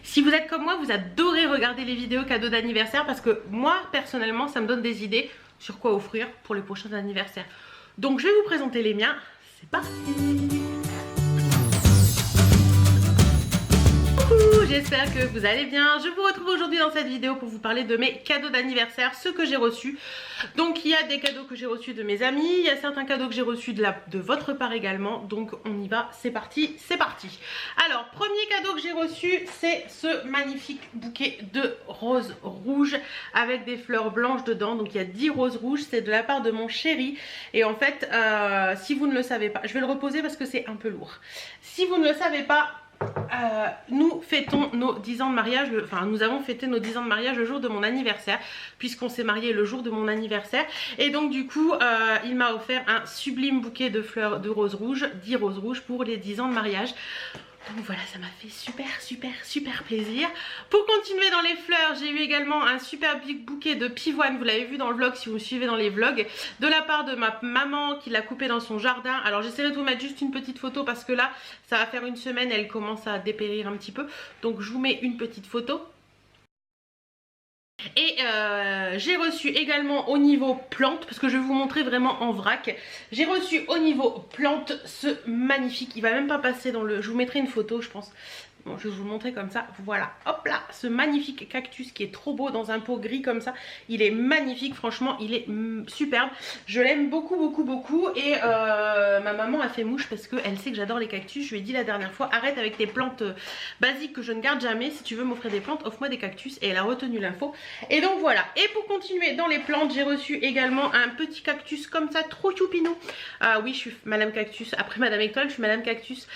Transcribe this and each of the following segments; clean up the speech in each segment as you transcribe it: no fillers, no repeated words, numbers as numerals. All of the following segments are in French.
Si vous êtes comme moi, vous adorez regarder les vidéos cadeaux d'anniversaire parce que moi, personnellement, ça me donne des idées sur quoi offrir pour les prochains anniversaires. Donc je vais vous présenter les miens, c'est parti! J'espère que vous allez bien. Je vous retrouve aujourd'hui dans cette vidéo pour vous parler de mes cadeaux d'anniversaire, ceux que j'ai reçus. Donc il y a des cadeaux que j'ai reçus de mes amis, il y a certains cadeaux que j'ai reçus de votre part également. Donc on y va, c'est parti, c'est parti. Alors premier cadeau que j'ai reçu, c'est ce magnifique bouquet de roses rouges avec des fleurs blanches dedans. Donc il y a 10 roses rouges, c'est de la part de mon chéri. Et en fait, si vous ne le savez pas, je vais le reposer parce que c'est un peu lourd. Si vous ne le savez pas, nous fêtons nos 10 ans de mariage, nous avons fêté nos 10 ans de mariage le jour de mon anniversaire, puisqu'on s'est marié le jour de mon anniversaire. Et donc du coup, il m'a offert un sublime bouquet de fleurs de roses rouges, 10 roses rouges pour les 10 ans de mariage. Donc voilà, ça m'a fait super plaisir. Pour continuer dans les fleurs, j'ai eu également un super big bouquet de pivoine. Vous l'avez vu dans le vlog si vous me suivez dans les vlogs, de la part de ma maman qui l'a coupé dans son jardin. Alors j'essaierai de vous mettre juste une petite photo parce que là, ça va faire une semaine, elle commence à dépérir un petit peu. Donc je vous mets une petite photo. Et j'ai reçu également au niveau plante, parce que je vais vous montrer vraiment en vrac. J'ai reçu au niveau plante ce magnifique, il va même pas passer dans le... Je vous mettrai une photo je pense. Bon, je vais vous le montrer comme ça, voilà, hop là, ce magnifique cactus qui est trop beau dans un pot gris comme ça. Il est magnifique, franchement, il est superbe. Je l'aime beaucoup et ma maman a fait mouche parce qu'elle sait que j'adore les cactus. Je lui ai dit la dernière fois, arrête avec tes plantes basiques que je ne garde jamais. Si tu veux m'offrir des plantes, offre-moi des cactus. Et elle a retenu l'info. Et donc voilà, et pour continuer dans les plantes, j'ai reçu également un petit cactus comme ça, trop choupinou. Oui, je suis Madame Cactus, après Madame Étoile, je suis Madame Cactus.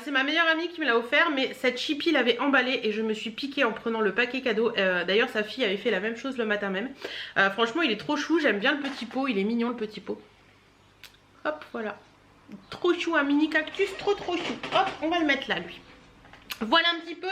C'est ma meilleure amie qui me l'a offert, mais cette Chippy l'avait emballé et je me suis piquée en prenant le paquet cadeau. D'ailleurs sa fille avait fait la même chose le matin même. Franchement il est trop chou, j'aime bien le petit pot, il est mignon le petit pot. Hop voilà, trop chou, un mini cactus, trop chou. Hop, on va le mettre là lui. Voilà un petit peu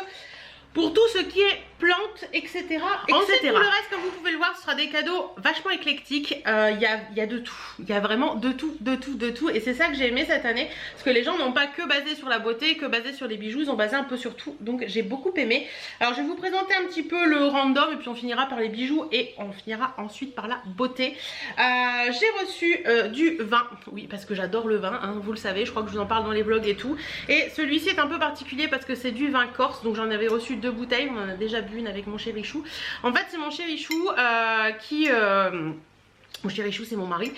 pour tout ce qui est plantes, etc. Ensuite pour le reste, comme vous pouvez le voir, ce sera des cadeaux vachement éclectiques. Il y a de tout, il y a vraiment de tout. Et c'est ça que j'ai aimé cette année, parce que les gens n'ont pas que basé sur la beauté, que basé sur les bijoux, ils ont basé un peu sur tout. Donc j'ai beaucoup aimé. Alors je vais vous présenter un petit peu le random et puis on finira par les bijoux et on finira ensuite par la beauté. J'ai reçu du vin, oui parce que j'adore le vin, hein, vous le savez, je crois que je vous en parle dans les vlogs et tout. Et celui-ci est un peu particulier parce que c'est du vin corse, donc j'en avais reçu 2 bouteilles, on en a déjà bu une avec mon chéri Chou. En fait c'est mon chéri Chou mon chéri Chou c'est mon mari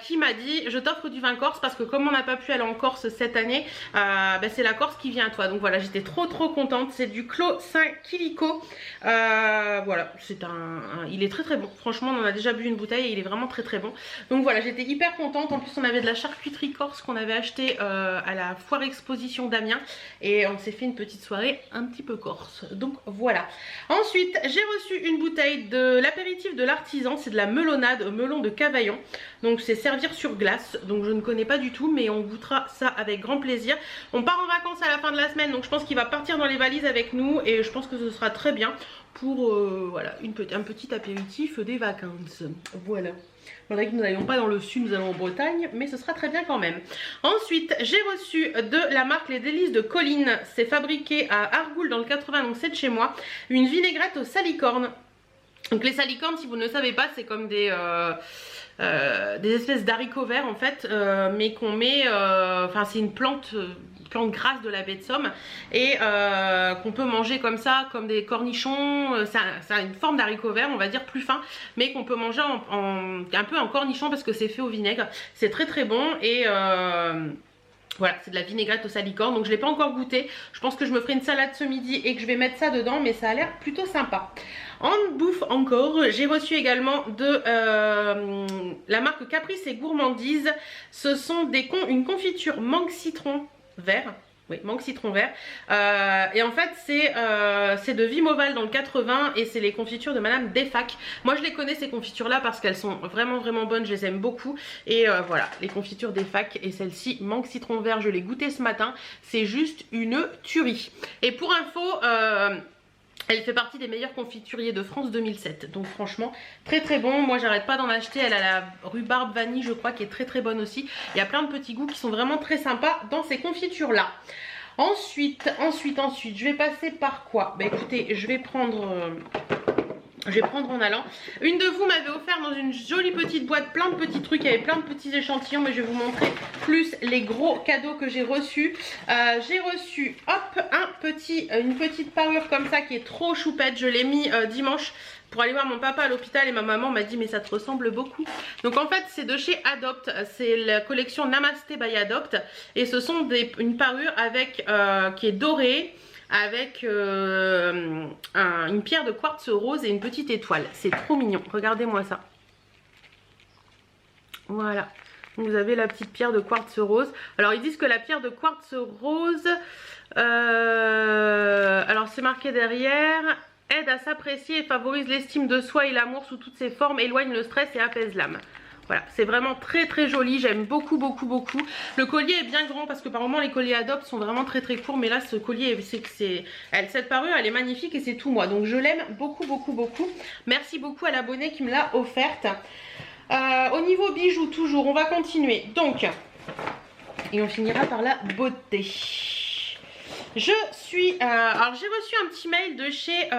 qui m'a dit je t'offre du vin corse parce que comme on n'a pas pu aller en Corse cette année, c'est la Corse qui vient à toi. Donc voilà, j'étais trop contente. C'est du Clos Saint-Quilico. Voilà, c'est il est très bon. Franchement on en a déjà bu une bouteille et il est vraiment très bon. Donc voilà, j'étais hyper contente. En plus on avait de la charcuterie corse qu'on avait acheté à la foire exposition d'Amiens. Et on s'est fait une petite soirée un petit peu corse. Donc voilà. Ensuite j'ai reçu une bouteille de l'apéritif de l'artisan. C'est de la melonade melon de Cavaillon, donc c'est servir sur glace, donc je ne connais pas du tout mais on goûtera ça avec grand plaisir. On part en vacances à la fin de la semaine, donc je pense qu'il va partir dans les valises avec nous et je pense que ce sera très bien pour voilà, un petit apéritif des vacances. Voilà, malgré que nous n'allions pas dans le sud, nous allons en Bretagne, mais ce sera très bien quand même. Ensuite j'ai reçu de la marque Les Délices de Colline, c'est fabriqué à Argoul dans le 80, donc c'est de chez moi, une vinaigrette aux salicornes. Donc les salicornes, si vous ne le savez pas, c'est comme des espèces d'haricots verts en fait, mais qu'on met, c'est une plante grasse de la baie de Somme et qu'on peut manger comme ça, comme des cornichons. Ça a une forme d'haricot vert, on va dire plus fin, mais qu'on peut manger un peu en cornichon parce que c'est fait au vinaigre. C'est très bon et... voilà, c'est de la vinaigrette aux salicornes, donc je ne l'ai pas encore goûté. Je pense que je me ferai une salade ce midi et que je vais mettre ça dedans, mais ça a l'air plutôt sympa. En bouffe encore, j'ai reçu également de la marque Caprice et Gourmandise. Ce sont une confiture mangue citron vert. Oui, mangue citron vert. Et en fait c'est de Vimoval dans le 80 et c'est les confitures de Madame Defac. Moi je les connais ces confitures là parce qu'elles sont vraiment bonnes, je les aime beaucoup. Et voilà, les confitures Defac et celle-ci mangue citron vert, je l'ai goûté ce matin. C'est juste une tuerie. Et pour info... elle fait partie des meilleurs confituriers de France 2007. Donc franchement très bon. Moi j'arrête pas d'en acheter. Elle a la rhubarbe vanille je crois qui est très bonne aussi. Il y a plein de petits goûts qui sont vraiment très sympas dans ces confitures là. Ensuite, je vais passer par quoi? Bah écoutez, je vais prendre en allant. Une de vous m'avait offert dans une jolie petite boîte plein de petits trucs, il y avait plein de petits échantillons, mais je vais vous montrer plus les gros cadeaux que j'ai reçus. J'ai reçu, hop, une petite parure comme ça qui est trop choupette. Je l'ai mis dimanche pour aller voir mon papa à l'hôpital et ma maman m'a dit mais ça te ressemble beaucoup. Donc en fait c'est de chez Adopt, c'est la collection Namasté by Adopt et ce sont une parure avec qui est dorée avec une pierre de quartz rose et une petite étoile. C'est trop mignon, regardez-moi ça. Voilà, vous avez la petite pierre de quartz rose. Alors ils disent que la pierre de quartz rose, alors c'est marqué derrière, aide à s'apprécier et favorise l'estime de soi et l'amour sous toutes ses formes, éloigne le stress et apaise l'âme. Voilà, c'est vraiment très très joli, j'aime beaucoup. Le collier est bien grand parce que par moment les colliers Adopt sont vraiment très courts, mais là ce collier, cette parure elle est magnifique et c'est tout moi, donc je l'aime beaucoup. Merci beaucoup à l'abonné qui me l'a offerte. Au niveau bijoux toujours, on va continuer, donc, et on finira par la beauté. Alors j'ai reçu un petit mail de chez,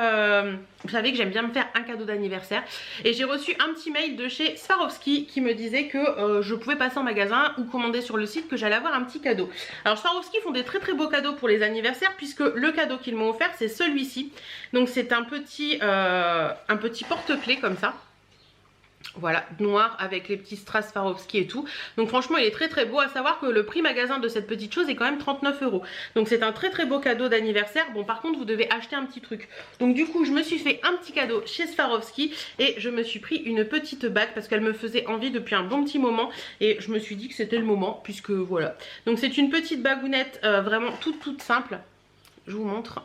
vous savez que j'aime bien me faire un cadeau d'anniversaire, et j'ai reçu un petit mail de chez Swarovski qui me disait que je pouvais passer en magasin ou commander sur le site, que j'allais avoir un petit cadeau. Alors Swarovski font des très beaux cadeaux pour les anniversaires, puisque le cadeau qu'ils m'ont offert c'est celui-ci. Donc c'est un petit porte-clés comme ça. Voilà, noir avec les petits strass Swarovski et tout. Donc franchement il est très beau, à savoir que le prix magasin de cette petite chose est quand même 39 €. Donc c'est un très beau cadeau d'anniversaire. Bon par contre vous devez acheter un petit truc. Donc du coup je me suis fait un petit cadeau chez Swarovski et je me suis pris une petite bague parce qu'elle me faisait envie depuis un bon petit moment. Et je me suis dit que c'était le moment puisque voilà. Donc c'est une petite bagounette vraiment toute simple. Je vous montre.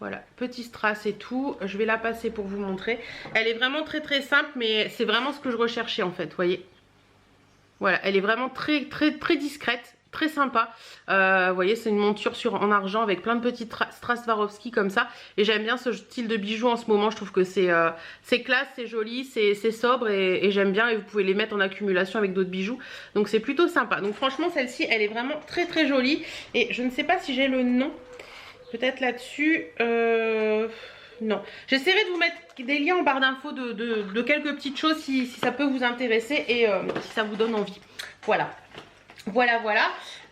Voilà, petit strass et tout, je vais la passer pour vous montrer. Elle est vraiment très simple, mais c'est vraiment ce que je recherchais en fait, vous voyez. Voilà, elle est vraiment très discrète, très sympa. Vous voyez, c'est une monture en argent avec plein de petits strass Swarovski comme ça. Et j'aime bien ce style de bijoux en ce moment, je trouve que c'est classe, c'est joli, c'est sobre et j'aime bien. Et vous pouvez les mettre en accumulation avec d'autres bijoux. Donc c'est plutôt sympa. Donc franchement, celle-ci, elle est vraiment très jolie. Et je ne sais pas si j'ai le nom. Peut-être là-dessus, non. J'essaierai de vous mettre des liens en barre d'infos de quelques petites choses si ça peut vous intéresser et si ça vous donne envie. Voilà.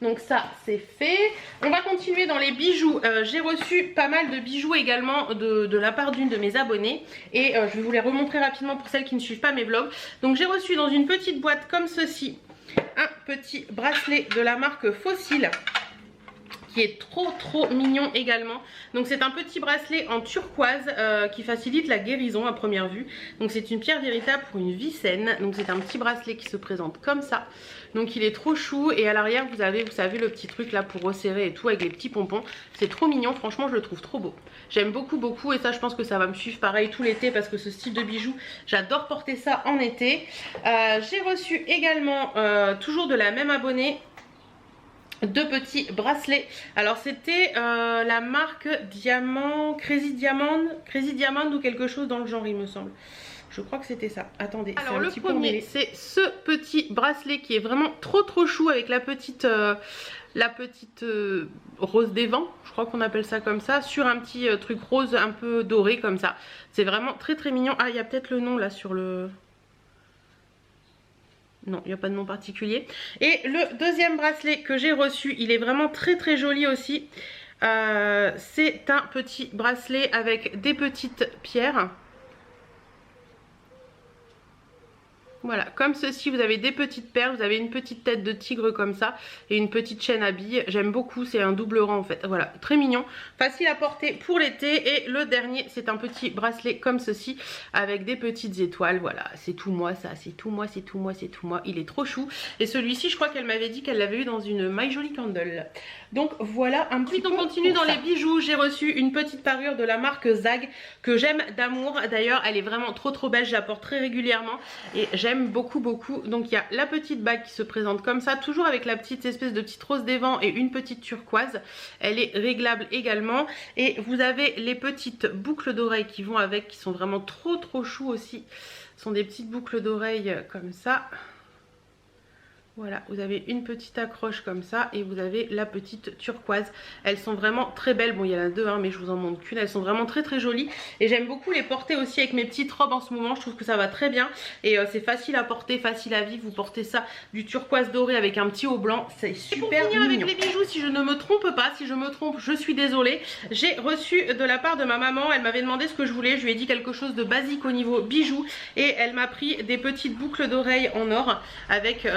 Donc ça c'est fait. On va continuer dans les bijoux. J'ai reçu pas mal de bijoux également de la part d'une de mes abonnées. Et je vais vous les remontrer rapidement pour celles qui ne suivent pas mes vlogs. Donc j'ai reçu dans une petite boîte comme ceci un petit bracelet de la marque Fossil, qui est trop mignon également. Donc c'est un petit bracelet en turquoise qui facilite la guérison à première vue. Donc c'est une pierre véritable pour une vie saine. Donc c'est un petit bracelet qui se présente comme ça. Donc il est trop chou et à l'arrière vous avez, vous savez, le petit truc là pour resserrer et tout avec les petits pompons. C'est trop mignon, franchement je le trouve trop beau. J'aime beaucoup et ça je pense que ça va me suivre pareil tout l'été parce que ce style de bijoux, j'adore porter ça en été. J'ai reçu également, toujours de la même abonnée, deux petits bracelets. Alors c'était la marque Crazy Diamond ou quelque chose dans le genre il me semble. Je crois que c'était ça. Attendez. Alors le premier c'est ce petit bracelet qui est vraiment trop chou avec la petite rose des vents, je crois qu'on appelle ça comme ça, sur un petit truc rose un peu doré comme ça. C'est vraiment très mignon. Ah il y a peut-être le nom là sur le... Non, il n'y a pas de nom particulier. Et le deuxième bracelet que j'ai reçu, il est vraiment très joli aussi. C'est un petit bracelet avec des petites pierres. Voilà, comme ceci, vous avez des petites perles, vous avez une petite tête de tigre comme ça et une petite chaîne à billes. J'aime beaucoup, c'est un double rang en fait. Voilà, très mignon, facile à porter pour l'été. Et le dernier, c'est un petit bracelet comme ceci avec des petites étoiles. Voilà, c'est tout moi ça, c'est tout moi. Il est trop chou. Et celui-ci, je crois qu'elle m'avait dit qu'elle l'avait eu dans une My Jolie Candle. Donc voilà un petit peu. On continue dans les bijoux. J'ai reçu une petite parure de la marque Zag que j'aime d'amour. D'ailleurs, elle est vraiment trop belle, je la porte très régulièrement et j'aime beaucoup. Donc il y a la petite bague qui se présente comme ça, toujours avec la petite espèce de petite rose des vents et une petite turquoise. Elle est réglable également et vous avez les petites boucles d'oreilles qui vont avec, qui sont vraiment trop chou aussi. Ce sont des petites boucles d'oreilles comme ça. Voilà, vous avez une petite accroche comme ça et vous avez la petite turquoise. Elles sont vraiment très belles. Bon, il y en a deux, hein, mais je vous en montre qu'une. Elles sont vraiment très très jolies. Et j'aime beaucoup les porter aussi avec mes petites robes en ce moment. Je trouve que ça va très bien. Et c'est facile à porter, facile à vivre. Vous portez ça du turquoise doré avec un petit haut blanc. C'est super mignon. Avec les bijoux, si je ne me trompe pas, si je me trompe, je suis désolée. J'ai reçu de la part de ma maman. Elle m'avait demandé ce que je voulais. Je lui ai dit quelque chose de basique au niveau bijoux. Et elle m'a pris des petites boucles d'oreilles en or avec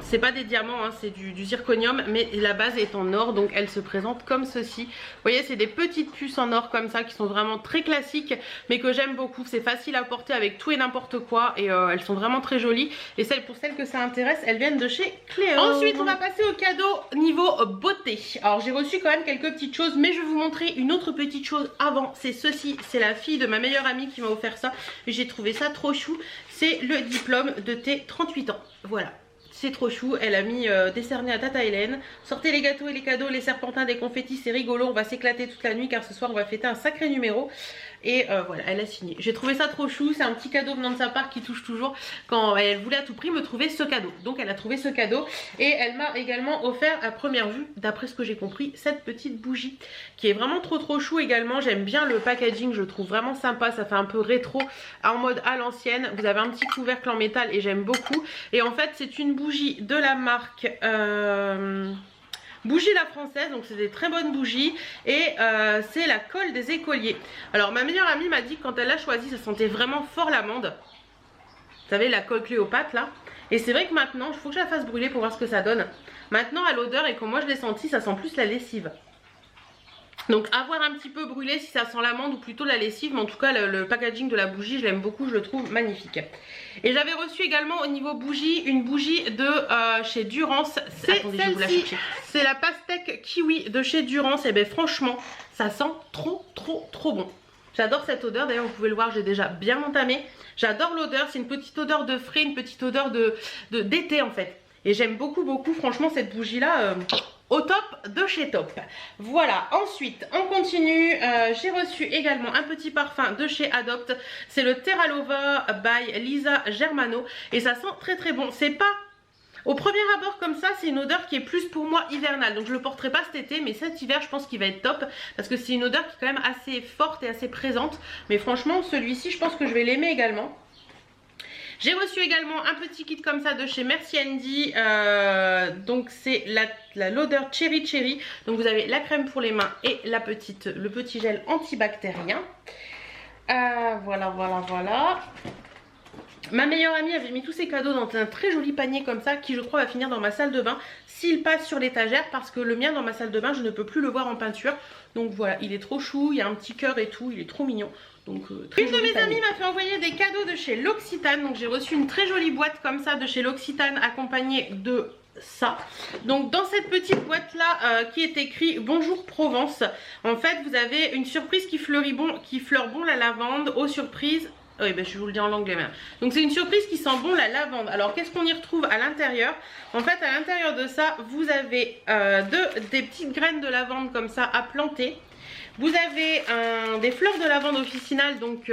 c'est pas des diamants, hein, c'est du zirconium, mais la base est en or, donc elle se présente comme ceci. Vous voyez, c'est des petites puces en or comme ça qui sont vraiment très classiques, mais que j'aime beaucoup. C'est facile à porter avec tout et n'importe quoi, et elles sont vraiment très jolies. Et pour celles que ça intéresse, elles viennent de chez Cléo. Ensuite, on va passer au cadeau niveau beauté. Alors, j'ai reçu quand même quelques petites choses, mais je vais vous montrer une autre petite chose avant. C'est ceci, c'est la fille de ma meilleure amie qui m'a offert ça. J'ai trouvé ça trop chou. C'est le diplôme de tes 38 ans. Voilà. C'est trop chou, elle a mis décerné à Tata Hélène. Sortez les gâteaux et les cadeaux, les serpentins, des confettis, c'est rigolo. On va s'éclater toute la nuit car ce soir on va fêter un sacré numéro. Et voilà, elle a signé. J'ai trouvé ça trop chou, c'est un petit cadeau venant de sa part qui touche toujours. Quand elle voulait à tout prix me trouver ce cadeau. Donc elle a trouvé ce cadeau. Et elle m'a également offert à première vue, d'après ce que j'ai compris, cette petite bougie. Qui est vraiment trop chou également. J'aime bien le packaging, je trouve vraiment sympa. Ça fait un peu rétro, en mode à l'ancienne. Vous avez un petit couvercle en métal et j'aime beaucoup. Et en fait c'est une bougie de la marque... Bougie la française, donc c'est des très bonnes bougies. Et c'est la colle des écoliers. Alors ma meilleure amie m'a dit que quand elle l'a choisi, ça sentait vraiment fort l'amande. Vous savez, la colle Cléopâtre là. Et c'est vrai que maintenant, il faut que je la fasse brûler pour voir ce que ça donne. Maintenant à l'odeur et comme moi je l'ai senti, ça sent plus la lessive. Donc à voir un petit peu brûlé si ça sent l'amande ou plutôt la lessive. Mais en tout cas le packaging de la bougie je l'aime beaucoup, je le trouve magnifique. Et j'avais reçu également au niveau bougie une bougie de chez Durance. C'est celle-ci, c'est la pastèque kiwi de chez Durance. Et bien franchement ça sent trop bon. J'adore cette odeur, d'ailleurs vous pouvez le voir, j'ai déjà bien entamé. J'adore l'odeur, c'est une petite odeur de frais, une petite odeur d'été en fait. Et j'aime beaucoup franchement cette bougie là. Au top de chez Top. Voilà, ensuite on continue. J'ai reçu également un petit parfum de chez Adopt. C'est le Terra Lova by Lisa Germano. Et ça sent très bon. C'est pas... Au premier abord comme ça, c'est une odeur qui est plus pour moi hivernale. Donc je le porterai pas cet été, mais cet hiver je pense qu'il va être top. Parce que c'est une odeur qui est quand même assez forte et assez présente. Mais franchement celui-ci je pense que je vais l'aimer également. J'ai reçu également un petit kit comme ça de chez Merci Andy. Donc c'est l'odeur Cherry. Donc vous avez la crème pour les mains et le petit gel antibactérien. Voilà. Ma meilleure amie avait mis tous ses cadeaux dans un très joli panier comme ça qui je crois va finir dans ma salle de bain s'il passe sur l'étagère parce que le mien dans ma salle de bain je ne peux plus le voir en peinture. Donc voilà, il est trop chou, il y a un petit cœur et tout, il est trop mignon. Donc, une de mes amies m'a fait envoyer des cadeaux de chez L'Occitane. Donc j'ai reçu une très jolie boîte comme ça de chez L'Occitane accompagnée de ça. Donc dans cette petite boîte là qui est écrit Bonjour Provence. En fait vous avez une surprise qui fleure bon la lavande aux surprises. Oui, ben je vous le dis en anglais même. Donc c'est une surprise qui sent bon la lavande. Alors qu'est-ce qu'on y retrouve à l'intérieur? En fait à l'intérieur de ça vous avez des petites graines de lavande comme ça à planter. Vous avez des fleurs de lavande officinales. Donc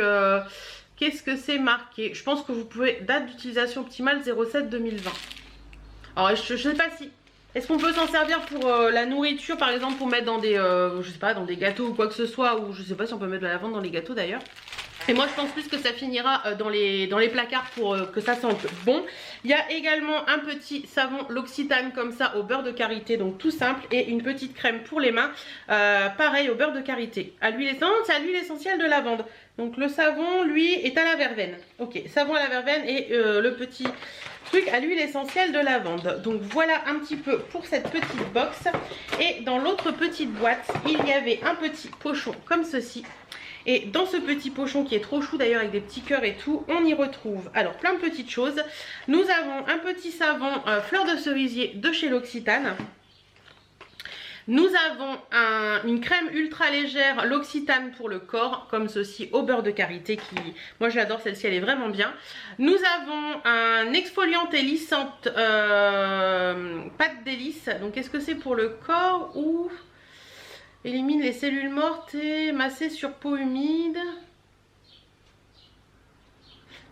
qu'est-ce que c'est marqué? Je pense que vous pouvez, date d'utilisation optimale 07-2020. Alors je sais pas si... Est-ce qu'on peut s'en servir pour la nourriture par exemple, pour mettre dans des je sais pas, dans des gâteaux ou quoi que ce soit, ou je sais pas si on peut mettre de la lavande dans les gâteaux d'ailleurs. Et moi je pense plus que ça finira dans les placards pour que ça sente bon. Il y a également un petit savon L'Occitane comme ça au beurre de karité, donc tout simple. Et une petite crème pour les mains, pareil au beurre de karité. À l'huile essentielle, c'est à l'huile essentielle de lavande. Donc le savon lui est à la verveine. Ok, savon à la verveine et le petit truc à l'huile essentielle de lavande. Donc voilà un petit peu pour cette petite box. Et dans l'autre petite boîte il y avait un petit pochon comme ceci. Et dans ce petit pochon qui est trop chou d'ailleurs avec des petits cœurs et tout, on y retrouve alors plein de petites choses. Nous avons un petit savon fleur de cerisier de chez L'Occitane. Nous avons une crème ultra légère L'Occitane pour le corps comme ceci au beurre de karité qui, moi je l'adore, celle-ci elle est vraiment bien. Nous avons un exfoliant et lissante pâte délice. Donc est-ce que c'est pour le corps ou... Élimine les cellules mortes et masser sur peau humide.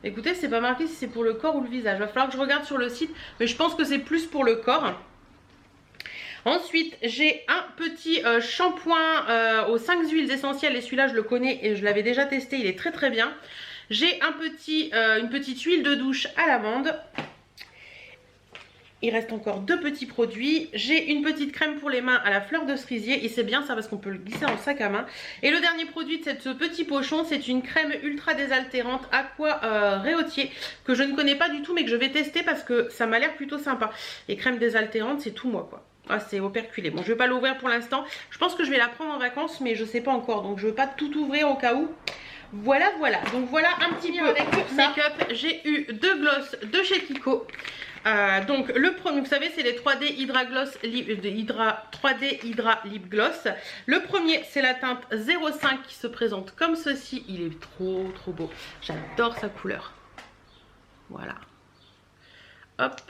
Écoutez, c'est pas marqué si c'est pour le corps ou le visage. Va falloir que je regarde sur le site, mais je pense que c'est plus pour le corps. Ensuite, j'ai un petit shampoing aux 5 huiles essentielles et celui-là je le connais et je l'avais déjà testé, il est très très bien. J'ai une petite huile de douche à l'amande. Il reste encore 2 petits produits. J'ai une petite crème pour les mains à la fleur de cerisier et c'est bien ça parce qu'on peut le glisser dans le sac à main. Et le dernier produit de ce petit pochon, c'est une crème ultra désaltérante Aqua Réautier que je ne connais pas du tout mais que je vais tester parce que ça m'a l'air plutôt sympa. Les crèmes désaltérantes, c'est tout moi quoi. Ah, c'est operculé. Bon, je vais pas l'ouvrir pour l'instant. Je pense que je vais la prendre en vacances, mais je sais pas encore. Donc, je veux pas tout ouvrir au cas où. Voilà, voilà. Donc, voilà un petit peu avec pour make-up. J'ai eu 2 glosses de chez Kiko. Donc, le premier, vous savez, c'est les 3D Hydra Gloss, 3D Hydra Lip Gloss. Le premier, c'est la teinte 05 qui se présente comme ceci. Il est trop, trop beau. J'adore sa couleur. Voilà. Hop.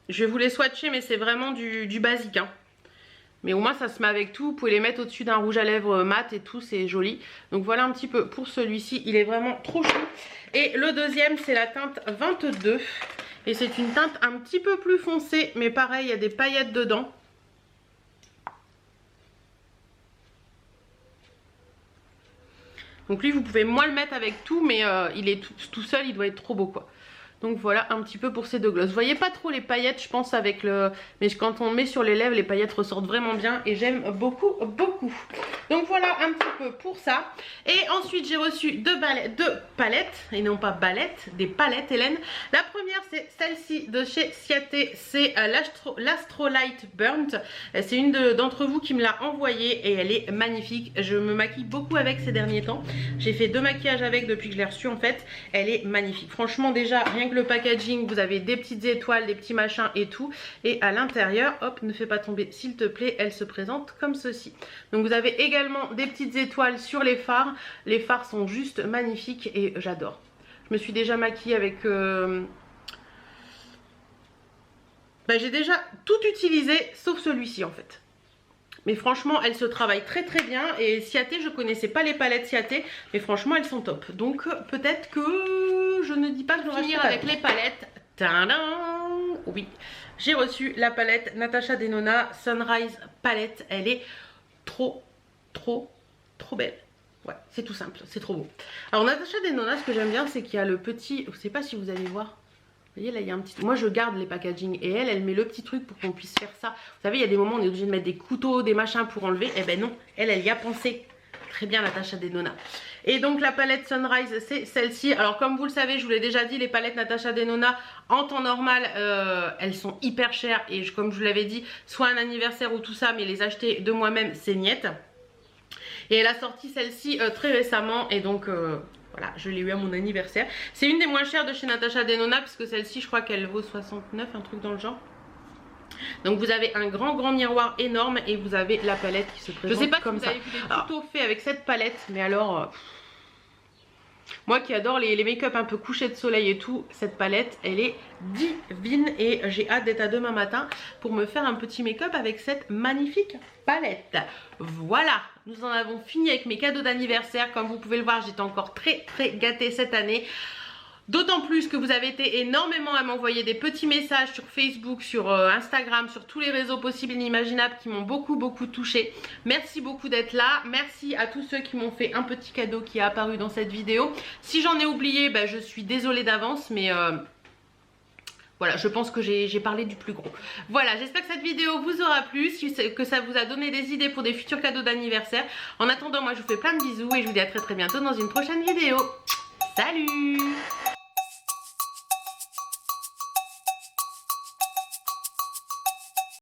Je vais vous les swatcher mais c'est vraiment du basique hein. Mais au moins ça se met avec tout. Vous pouvez les mettre au-dessus d'un rouge à lèvres mat et tout, c'est joli. Donc voilà un petit peu pour celui-ci, il est vraiment trop chou. Et le deuxième c'est la teinte 22. Et c'est une teinte un petit peu plus foncée, mais pareil il y a des paillettes dedans. Donc lui vous pouvez moins le mettre avec tout, mais il est tout seul, il doit être trop beau quoi. Donc voilà un petit peu pour ces 2 glosses. Vous voyez pas trop les paillettes je pense avec le... Mais quand on met sur les lèvres les paillettes ressortent vraiment bien et j'aime beaucoup beaucoup. Donc voilà un petit peu pour ça. Et ensuite j'ai reçu 2 palettes, et non pas ballettes, des palettes Hélène. La première c'est celle-ci de chez Ciaté, c'est l'Astrolight Burnt. C'est une d'entre vous qui me l'a envoyée et elle est magnifique. Je me maquille beaucoup avec ces derniers temps. J'ai fait 2 maquillages avec depuis que je l'ai reçue en fait. Elle est magnifique. Franchement déjà rien que le packaging, vous avez des petites étoiles, des petits machins et tout. Et à l'intérieur, hop, ne fais pas tomber s'il te plaît, elle se présente comme ceci. Donc vous avez également des petites étoiles sur les fards. Les fards sont juste magnifiques et j'adore. Je me suis déjà maquillée avec... j'ai déjà tout utilisé sauf celui-ci en fait. Mais franchement, elle se travaille très très bien. Et Ciaté, je connaissais pas les palettes Ciaté, mais franchement, elles sont top. Donc peut-être que je ne dis pas que je vais finir avec les palettes. Tadam! Oui, j'ai reçu la palette Natasha Denona Sunrise Palette. Elle est trop belle. Ouais, c'est tout simple, c'est trop beau. Alors Natasha Denona, ce que j'aime bien, c'est qu'il y a le petit... Je sais pas si vous allez voir. Vous voyez là il y a un petit... Moi je garde les packaging et elle met le petit truc pour qu'on puisse faire ça. Vous savez il y a des moments où on est obligé de mettre des couteaux, des machins pour enlever. Eh ben non, elle y a pensé. Très bien Natasha Denona. Et donc la palette Sunrise c'est celle-ci. Alors comme vous le savez, je vous l'ai déjà dit, les palettes Natasha Denona en temps normal elles sont hyper chères. Et comme je vous l'avais dit, soit un anniversaire ou tout ça, mais les acheter de moi-même c'est niette. Et elle a sorti celle-ci très récemment et donc... Voilà, je l'ai eu à mon anniversaire. C'est une des moins chères de chez Natasha Denona puisque celle-ci, je crois qu'elle vaut 69, un truc dans le genre. Donc vous avez un grand miroir énorme et vous avez la palette qui se présente. Je sais pas comme si vous avez vu les tutos faits avec cette palette, mais alors... moi qui adore les make-up un peu couchés de soleil et tout, cette palette elle est divine et j'ai hâte d'être à demain matin pour me faire un petit make-up avec cette magnifique palette. Voilà, nous en avons fini avec mes cadeaux d'anniversaire. Comme vous pouvez le voir, j'étais encore très gâtée cette année. D'autant plus que vous avez été énormément à m'envoyer des petits messages sur Facebook, sur Instagram, sur tous les réseaux possibles et inimaginables qui m'ont beaucoup touchée. Merci beaucoup d'être là. Merci à tous ceux qui m'ont fait un petit cadeau qui est apparu dans cette vidéo. Si j'en ai oublié, je suis désolée d'avance, mais... voilà, je pense que j'ai parlé du plus gros. Voilà, j'espère que cette vidéo vous aura plu, que ça vous a donné des idées pour des futurs cadeaux d'anniversaire. En attendant, moi je vous fais plein de bisous et je vous dis à très bientôt dans une prochaine vidéo. Salut!